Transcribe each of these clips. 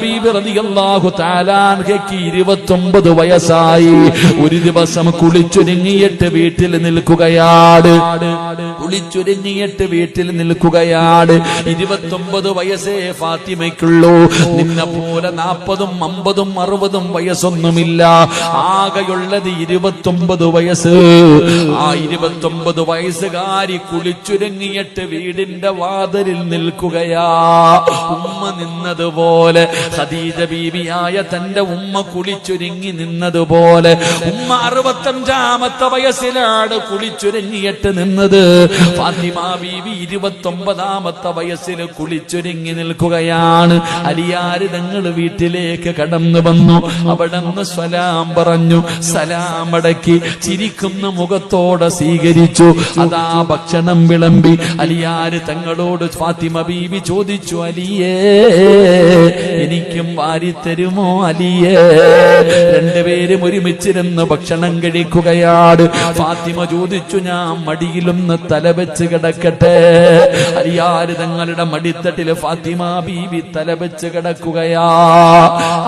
ബീബി റളിയല്ലാഹു തആല അൻഹയ്ക്ക് 29 വയസ്സായി. ഒരു ദിവസം കുളിച്ചൊരുങ്ങിയിട്ട് വീട്ടിൽ നിൽക്കുകയാണ്. 29 വയസ്സേ ഫാത്തിമയ്ക്കുള്ളൂ. നിന്നെ പോലെ 40, 50, 60 വയസ്സൊന്നുമില്ല. ആകെയുള്ളത് 29 വയസ്സ്. ആ 29 വയസ്സുകാരി കുളിച്ചൊരുങ്ങിയിട്ട് വീടിന്റെ വാതിലിൽ നിൽക്കുകയാ. ഉമ്മ നിന്നതുപോലെ, ഖദീജ ബീവിയായ തന്റെ ഉമ്മ കുളിച്ചൊരുങ്ങി നിന്നതുപോലെ ഉമ്മ 65-ാമത്തെ വയസ്സിലാണ് കുളിച്ചൊരുങ്ങിയിട്ട് നിന്നത്. ഫാത്തിമ ബീവി 29-ാമത്തെ വയസ്സിൽ കുളിച്ചൊരുങ്ങി നിൽക്കുകയാണ്. അലിയാർ തങ്ങൾ വീട്ടിലേക്ക് കടന്നു വന്നു. അവിടെ നിന്ന് സലാം പറഞ്ഞു. സലാം അടക്കി ചിരിക്കുന്ന മുഖത്തോടെ സ്വീകരിച്ചു. അതാ ഭക്ഷണം വിളമ്പി. അലിയാർ തങ്ങളോട് ഫാത്തിമ ബീവി ചോദിച്ചു, അലിയേ എനിക്കും വാരിത്തരുമോ അലിയേ? രണ്ടുപേരും ഒരുമിച്ചിരുന്ന് ഭക്ഷണം കഴിക്കുകയാണ്. ഫാത്തിമ ചോദിച്ചു, ഞാൻ മടിയിലൊന്ന് തലവെച്ച് കിടക്കട്ടെ? അലിയാർ തങ്ങളുടെ മടിത്തട്ടില് ഫാത്തിമ ബീവി തലവെച്ച് കിടക്കുകയാ.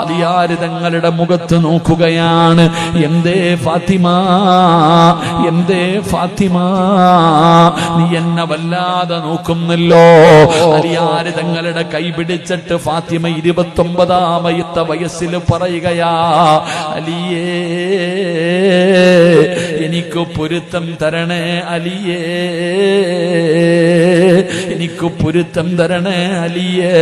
അലിയാർ തങ്ങളുടെ മുഖത്ത് നോക്കുകയാണ്. എന്തേ ഫാത്തിമ, എന്തേ ഫാത്തിമ, നീ എന്നെ വല്ലാതെ നോക്കുന്നല്ലോ. അലിയാർ തങ്ങളുടെ കൈ പിടിച്ചിട്ട് ഫാത്തിമ 29-ാമത്തെ വയസ്സിൽ പറയുകയാ, അലിയേ എനിക്ക് പൊരുത്തം തരണേ അലിയേ, എനിക്ക് പൊരുത്തം തരണേ അലിയേ.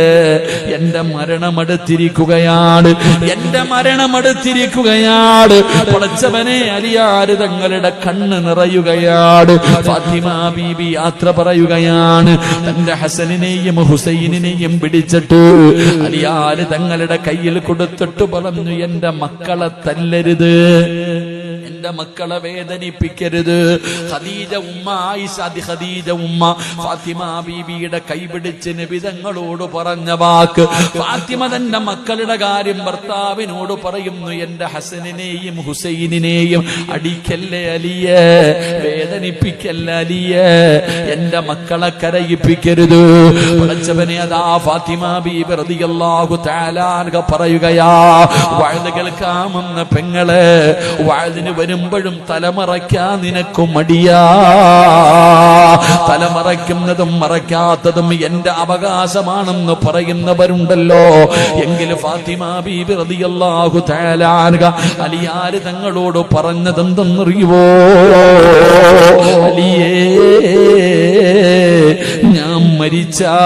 എന്റെ മരണമടുത്തിരിക്കുകയാണ്, എന്റെ മരണമടുത്തിരിക്കുകയാണ്. പടച്ചവനെ, അലിയാർ തങ്ങളുടെ കണ്ണ് നിറയുകയാണ്. ഫാത്തിമ ബീബി യാത്ര പറയുകയാണ്. തന്റെ ഹസനിനെയും ഹുസൈനിനെയും പിടിച്ചിട്ട് അലിയാർ തങ്ങളുടെ കയ്യിൽ കൊടുത്തിട്ട് പറഞ്ഞു, എന്റെ മക്കളെ തല്ലരുത്, എന്റെ മക്കളെ വേദനിപ്പിക്കരുത്. ഖദീജ ഉമ്മ, ആയിഷ ഖദീജ ഉമ്മ ഫാത്തിമ ബീബിയുടെ കൈപിടിച്ച് നബി തങ്ങളോട് പറഞ്ഞ വാക്ക്. ഫാത്തിമ തന്റെ മക്കളുടെ കാര്യം ഭർത്താവിനോട് പറയുന്നു, എന്റെ ഹസനിനെയും ഹുസൈനിനെയും അടിക്കല്ലേ അലിയേ, വേദനിപ്പിക്കല്ലേ അലിയേ, എന്റെ മക്കളെ കരയിപ്പിക്കരുത്. പടച്ചവനെ, അതാ ഫാത്തിമ ബീബി റളിയല്ലാഹു തആല അൻഹ പറയുകയാ, വഅദ് കേൾക്കാമെന്ന പെങ്ങളെ, വഅദിന് വരുമ്പോഴും തലമറയ്ക്കാൻ നിനക്ക് മടിയാ. തലമറയ്ക്കുന്നതും മറയ്ക്കാത്തതും എന്റെ അവകാശമാണെന്ന് പറയുന്നവരുണ്ടല്ലോ. എങ്കിൽ ഫാത്തിമ ബീബി റളിയല്ലാഹു തആല അൻഹ അലിയാർ തങ്ങളോട് പറഞ്ഞതെന്തെന്നറിയുവോ? അലിയേ, ഞാൻ മരിച്ചാൽ